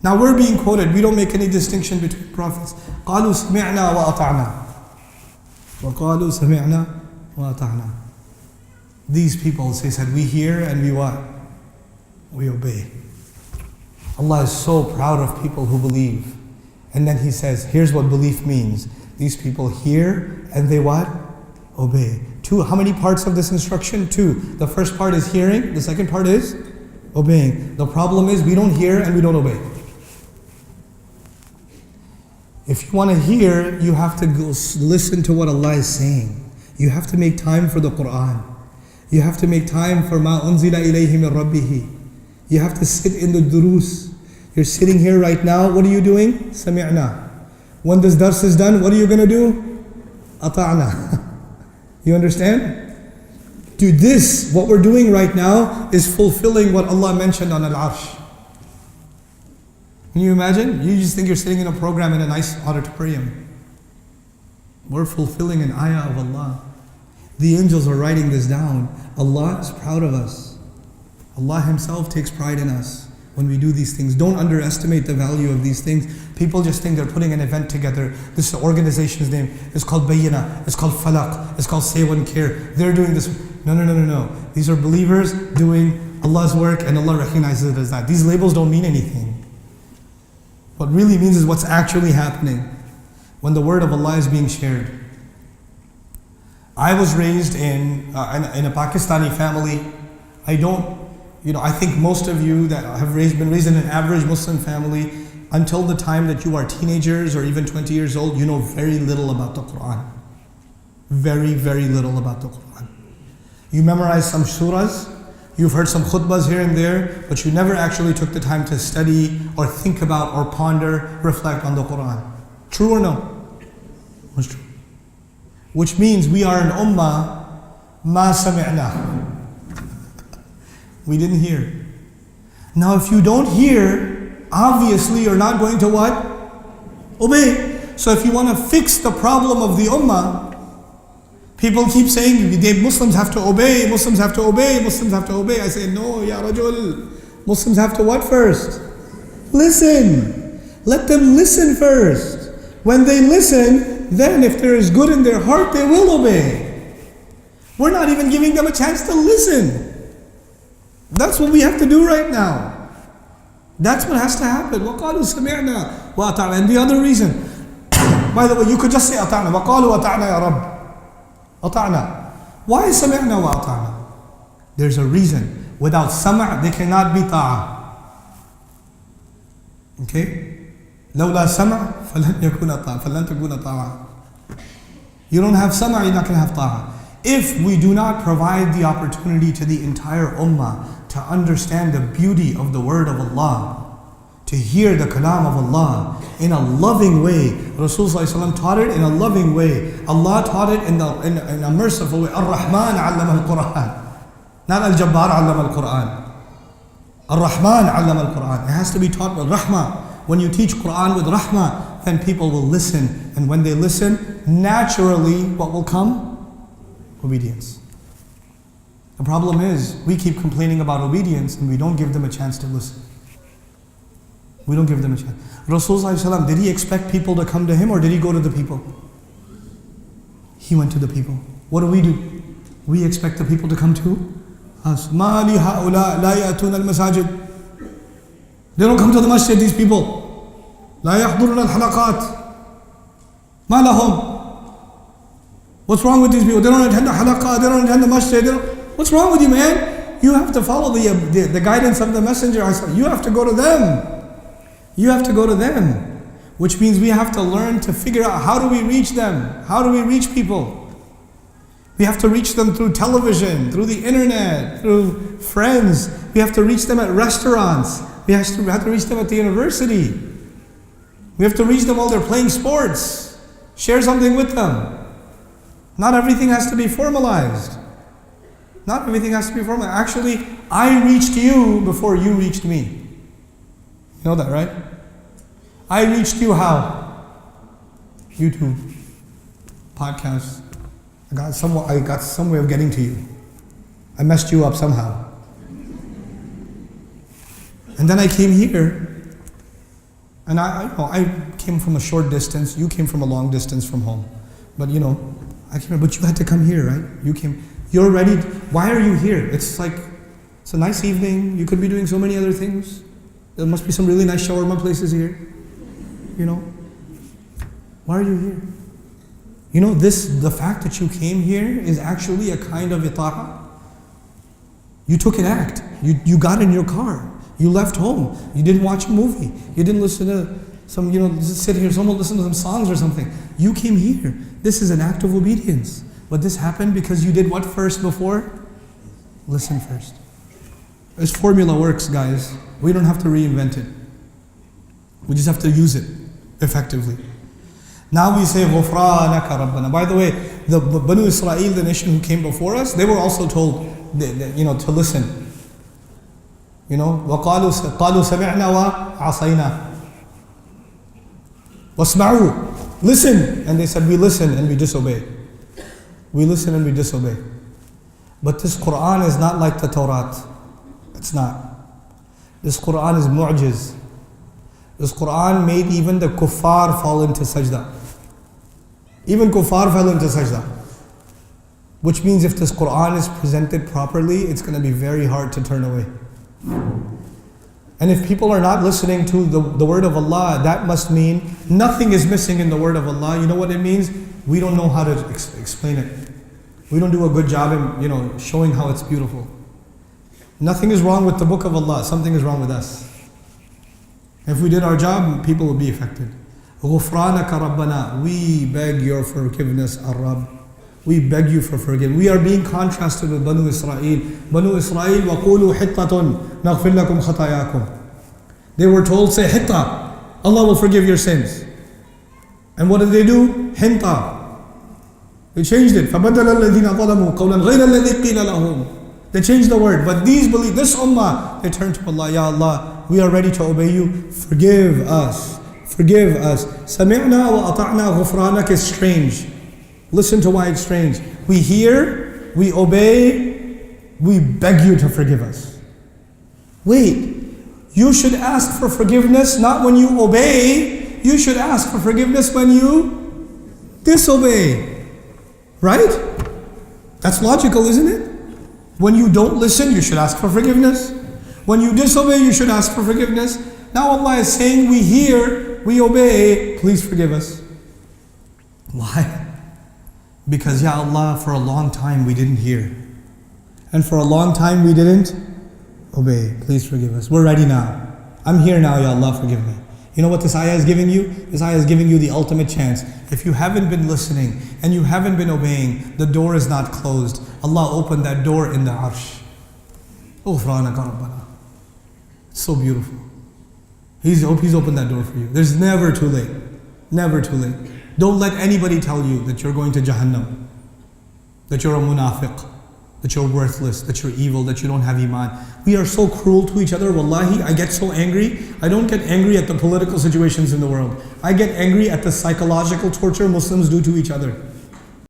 Now we're being quoted, we don't make any distinction between prophets. قَالُوا سَمِعْنَا وَأَطَعْنَا وَقَالُوا سَمِعْنَا وَأَطَعْنَا. These people, they said, we hear and we what? We obey. Allah is so proud of people who believe. And then He says, here's what belief means. These people hear and they what? Obey. Two, how many parts of this instruction? Two. The first part is hearing, the second part is obeying. The problem is we don't hear and we don't obey. If you want to hear, you have to go listen to what Allah is saying. You have to make time for the Quran. You have to make time for ma unzila ilayhi min rabbihi. You have to sit in the durus. You're sitting here right now, what are you doing? Sami'na. When this dars is done, what are you going to do? Ata'na. You understand? To this, what we're doing right now is fulfilling what Allah mentioned on Al-Arsh. Can you imagine? You just think you're sitting in a program in a nice auditorium. We're fulfilling an ayah of Allah. The angels are writing this down. Allah is proud of us. Allah Himself takes pride in us when we do these things. Don't underestimate the value of these things. People just think they're putting an event together. This organization's name is called Bayyina, it's called Falaq, it's called Say One Care. They're doing this. No. These are believers doing Allah's work and Allah recognizes it as that. These labels don't mean anything. What really means is what's actually happening when the word of Allah is being shared. I was raised in a Pakistani family. I think most of you that have been raised in an average Muslim family, until the time that you are teenagers or even 20 years old, you know very little about the Quran. Very, very little about the Quran. You memorize some surahs, you've heard some khutbahs here and there, but you never actually took the time to study or think about or ponder, reflect on the Quran. True or no? It's true. Which means we are an ummah, ma sami'na. We didn't hear. Now if you don't hear, obviously you're not going to what? Obey. So if you want to fix the problem of the ummah, people keep saying Muslims have to obey, Muslims have to obey, Muslims have to obey. I say, no, ya rajul. Muslims have to what first? Listen. Let them listen first. When they listen, then if there is good in their heart, they will obey. We're not even giving them a chance to listen. That's what we have to do right now. That's what has to happen. وَقَالُوا سَمِعْنَا وَأَطَعْنَا. And the other reason, by the way, you could just say أَطَعْنَا. وَقَالُوا أَطَعْنَا يَا رَبِّ. أَطَعْنَا. Why سَمِعْنَا وَأَطَعْنَا? There's a reason. Without sama' they cannot be ta'ah. Okay? لولا سمع فلن يكون طاعة فلن تكون طاعة. You don't have sama', you're not going to have ta'ah. If we do not provide the opportunity to the entire ummah to understand the beauty of the word of Allah, to hear the kalam of Allah in a loving way, Rasulullah taught it in a loving way. Allah taught it in a merciful way. Ar-Rahman allama al-Quran. Not Al-Jabbar allama al-Quran. Ar-Rahman allama al-Quran. It has to be taught with rahmah. When you teach Quran with rahmah, then people will listen. And when they listen, naturally, what will come? Obedience. The problem is, we keep complaining about obedience and we don't give them a chance to listen. We don't give them a chance. Rasulullah, did He expect people to come to Him or did He go to the people? He went to the people. What do? We expect the people to come to us. مَا لِي هَؤُلَاء لَا يَأْتُونَ الْمَسَاجِدِ. They don't come to the masjid, these people. لَا يَحْضُرُونَ الْحَلَقَاتِ. مَا لَهُمْ. What's wrong with these people? They don't attend the halaqah, they don't attend the masjid. What's wrong with you, man? You have to follow the guidance of the messenger. You have to go to them. You have to go to them. Which means we have to learn to figure out, how do we reach them? How do we reach people? We have to reach them through television, through the internet, through friends. We have to reach them at restaurants. We have to reach them at the university. We have to reach them while they're playing sports. Share something with them. Not everything has to be formalized. Not everything has to be formalized. Actually, I reached you before you reached me. You know that, right? I reached you how? YouTube, podcasts. I got some way of getting to you. I messed you up somehow. And then I came here, And I came from a short distance, you came from a long distance from home. But but you had to come here, right? You're ready. Why are you here? It's a nice evening. You could be doing so many other things. There must be some really nice shawarma places here. Why are you here? The fact that you came here is actually a kind of ita'ah. You took an act. You got in your car. You left home. You didn't watch a movie. You didn't listen to sit here, someone listen to some songs or something. You came here. This is an act of obedience. But this happened because you did what first before? Listen first. This formula works, guys. We don't have to reinvent it. We just have to use it effectively. Now we say, غُفْرَانَكَ رَبَّنَا. By the way, the Banu Israel, the nation who came before us, they were also told, to listen. وَقَالُوا سَمِعْنَا وَعَصَيْنَا وَاسْمَعُوا. Listen. And they said, we listen and we disobey. We listen and we disobey. But this Quran is not like the Torah. It's not. This Quran is mu'jiz. This Quran made even the kuffar fall into sajda. Even kuffar fell into sajda. Which means if this Quran is presented properly, it's going to be very hard to turn away. And if people are not listening to the word of Allah, that must mean nothing is missing in the word of Allah. You know what it means? We don't know how to explain it. We don't do a good job in showing how it's beautiful. Nothing is wrong with the book of Allah. Something is wrong with us. If we did our job, people would be affected. غُفْرَانَكَ رَبَّنَا. We beg your forgiveness, Ar-Rabb. We beg you for forgiveness. We are being contrasted with Banu Israel. Banu Israel, وَقُولُوا حِطَّةٌ نَغْفِرْ لَكُمْ خَطَايَاكُمْ. They were told, say hitta. Allah will forgive your sins. And what did they do? Hinta. They changed it. فَبَدَلَ الَّذِينَ ظَلَمُوا قَوْلًا غَيْرَ الَّذِي قِيلَ لَهُمْ. They changed the word. But these believe, this ummah, they turned to Allah. Ya Allah, we are ready to obey you. Forgive us. Forgive us. سَمِعْنَا وَأَطَعْنَا غُفْرَانَكَ is strange. Listen to why it's strange. We hear, we obey, we beg you to forgive us. Wait, you should ask for forgiveness not when you obey. You should ask for forgiveness when you disobey. Right? That's logical, isn't it? When you don't listen, you should ask for forgiveness. When you disobey, you should ask for forgiveness. Now Allah is saying, we hear, we obey, please forgive us. Why? Because, Ya Allah, for a long time we didn't hear. And for a long time we didn't obey. Please forgive us. We're ready now. I'm here now, Ya Allah, forgive me. You know what this ayah is giving you? This ayah is giving you the ultimate chance. If you haven't been listening and you haven't been obeying, the door is not closed. Allah opened that door in the arsh. غُفْرَانَكَ رَبَّنَا. It's so beautiful. He's opened that door for you. There's never too late. Never too late. Don't let anybody tell you that you're going to Jahannam, that you're a munafiq, that you're worthless, that you're evil, that you don't have iman. We are so cruel to each other. Wallahi, I get so angry. I don't get angry at the political situations in the world. I get angry at the psychological torture Muslims do to each other.